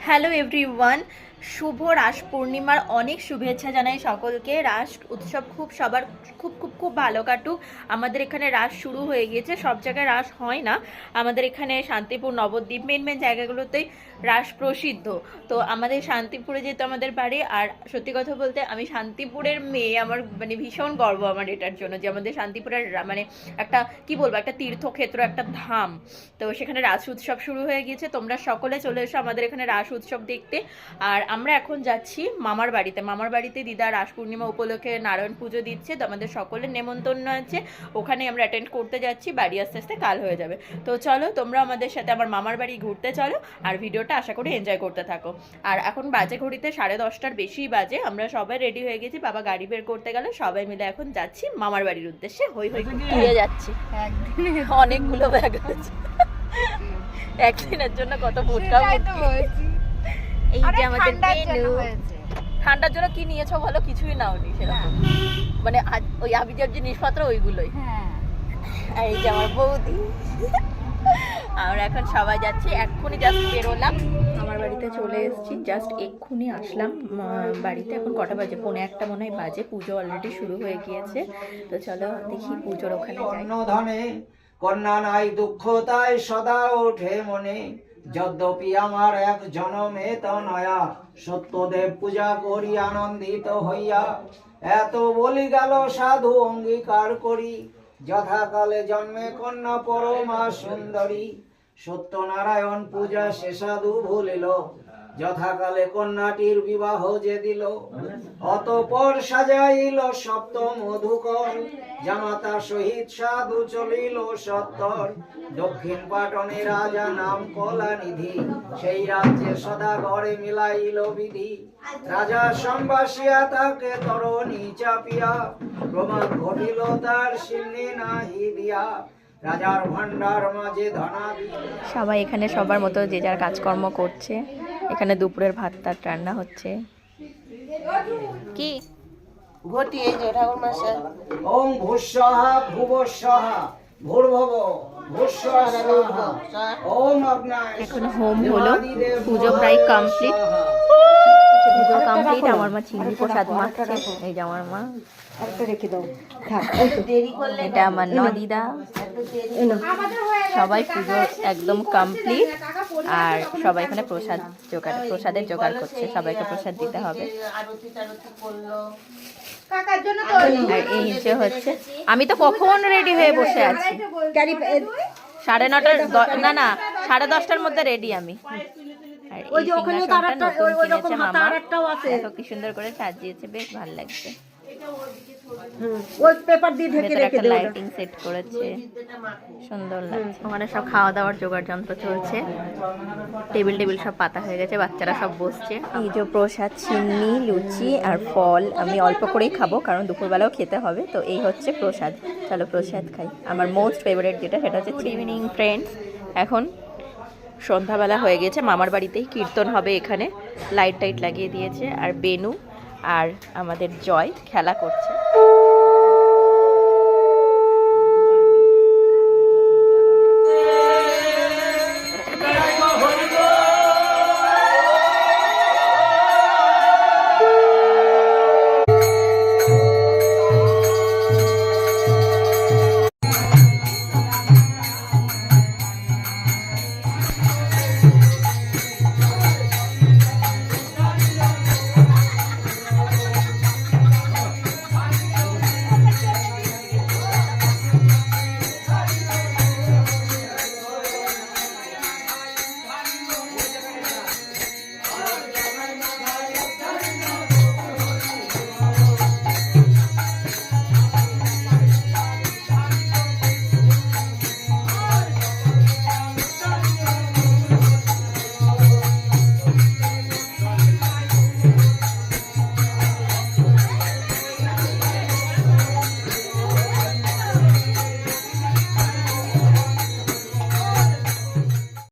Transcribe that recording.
Hello everyone, শুভ রাস পূর্ণিমার অনেক শুভেচ্ছা জানাই সকলকে। রাস উৎসব সবার খুব খুব খুব ভালো কাটুক। আমাদের এখানে রাস শুরু হয়ে গিয়েছে। সব জায়গায় রাস হয় না, আমাদের এখানে শান্তিপুর, নবদ্বীপ মেন জায়গাগুলোতেই রাস প্রসিদ্ধ। তো আমাদের শান্তিপুরে যেহেতু আমাদের বাড়ি, আর সত্যি কথা বলতে আমি শান্তিপুরের মেয়ে, আমার মানে ভীষণ গর্ব আমার এটার জন্য যে আমাদের শান্তিপুরের মানে একটা কি বলবো, একটা তীর্থক্ষেত্র, একটা ধাম। তো সেখানে রাস উৎসব শুরু হয়ে গিয়েছে। তোমরা সকলে চলে এসো আমাদের এখানে রাস উৎসব দেখতে। আর আমরা এখন যাচ্ছি মামার বাড়িতে দিদা রাস পূর্ণিমা উপলক্ষে নারায়ণ পুজো দিচ্ছে, তো আমাদের সকলের নেমন্তন্ন আছে। ওখানে আমরা অ্যাটেন্ড করতে যাচ্ছি, বাড়ি আস্তে আস্তে কাল হয়ে যাবে। তো চলো তোমরা আমাদের সাথে আমার মামার বাড়ি ঘুরতে চলো, আর ভিডিওটা আশা করি এনজয় করতে থাকো। আর এখন বাজে ঘড়িতে 10:30টার বেশি বাজে। আমরা সবাই রেডি হয়ে গেছি, বাবা গাড়ি বের করতে গেল, সবাই মিলে এখন যাচ্ছি মামার বাড়ির উদ্দেশ্যে। হই হই ঘুরে যাচ্ছি, অনেকগুলো ব্যাগ আছে একদিনের জন্য, কত ফুটকা। এই যে আমাদের মেনু। ঠান্ডার জন্য কি নিয়েছো বলো? কিছুই নাওনি সেরকম, মানে ওই আবিজার জিনিসপত্র ওইগুলোই। আর এই যে আমার বৌদি। আমরা এখন সবাই যাচ্ছি, এক্ষুনি জাস্ট বেরোলাম, আমার বাড়িতে চলে এসেছি, জাস্ট এক্ষুনি আসলাম বাড়িতে। এখন কটা বাজে? 1:45 মনে হয় বাজে। পুজো অলরেডি শুরু হয়ে গিয়েছে, তো চলো দেখি পুজোর ওখানে যাই। কন্যা নাই দুঃখ তাই সদা ওঠে মনে, যদ্যপি আমার এক জনমে তনয়া, সত্যদেব পূজা করি আনন্দিত হইয়া। এত বলি গেল সাধু অঙ্গীকার করি, যথাকালে জন্মে কন্যা পরমা সুন্দরী। সত্যনারায়ণ পূজা সে সাধু ভুলিল, যথাকালে কন্যাটির বিবাহ যে দিল। অতঃপর সাজাইল সপ্ত মধুকর, জামাতা সহিত সাধু চলিল সত্তর। দক্ষিণ পাটনে রাজা নাম কলানিধি, সেই রাজ্যে সদা ঘরে মিলাইল বিধি। রাজা সম্বাসিয়া তাকে তরণী চাপিয়া, প্রমাদ ঘটিল তার সিন্নি নাহি দিয়া। রাজার ভান্ডার মাঝে ধনাদি। সবাই এখানে সবার মতো যে যার কাজকর্ম করছে। এখানে দুপুরের ভাত টাত রান্না হচ্ছে। কি ঘটি এই যে ঠাকুর মশাই। ওম ভূস্বহা ভুবস্বহা ভূর্ভুব ভূস্বহা স্বাহা। ওম অগ্নায়। এখন হোম হলো, পুজো প্রায় কমপ্লিট। পুজো কমপ্লিট। আমার মা চিংড়ি প্রসাদ মাখছে। এই যে আমার মা, এটা আমার নদিদা। সবাই পুজো একদম কমপ্লিট, আর সবাই এখানে প্রসাদের জোগাড় করছে। সবাইকে প্রসাদ দিতে হবে। আর এই যে হচ্ছে, আমি তো কখন রেডি হয়ে বসে আছি। 9:30, না 10:30টার মধ্যে রেডি আমি। আর এই সিংহাসনটা নতুন কিনেছে মামা, দেখো কি সুন্দর করে সাজিয়েছে, বেশ ভালো লাগছে। লাইটিং সেট করেছে, সুন্দর লাগছে। ওখানে সব খাওয়া দাওয়ার জোগাড় যন্ত্র চলছে, টেবিল সব পাতা হয়ে গেছে, বাচ্চারা সব বসছে। এই যে প্রসাদ, চিনি, লুচি আর ফল। আমি অল্প করেই খাবো কারণ দুপুরবেলাও খেতে হবে। তো এই হচ্ছে প্রসাদ, চলো প্রসাদ খাই। আমার মোস্ট ফেভারিট যেটা, সেটা হচ্ছে গুড ইভিনিং ফ্রেন্ডস। এখন সন্ধ্যাবেলা হয়ে গেছে, মামার বাড়িতেই কীর্তন হবে। এখানে লাইট লাগিয়ে দিয়েছে, আর বেনু আর আমাদের জয় খেলা করছে।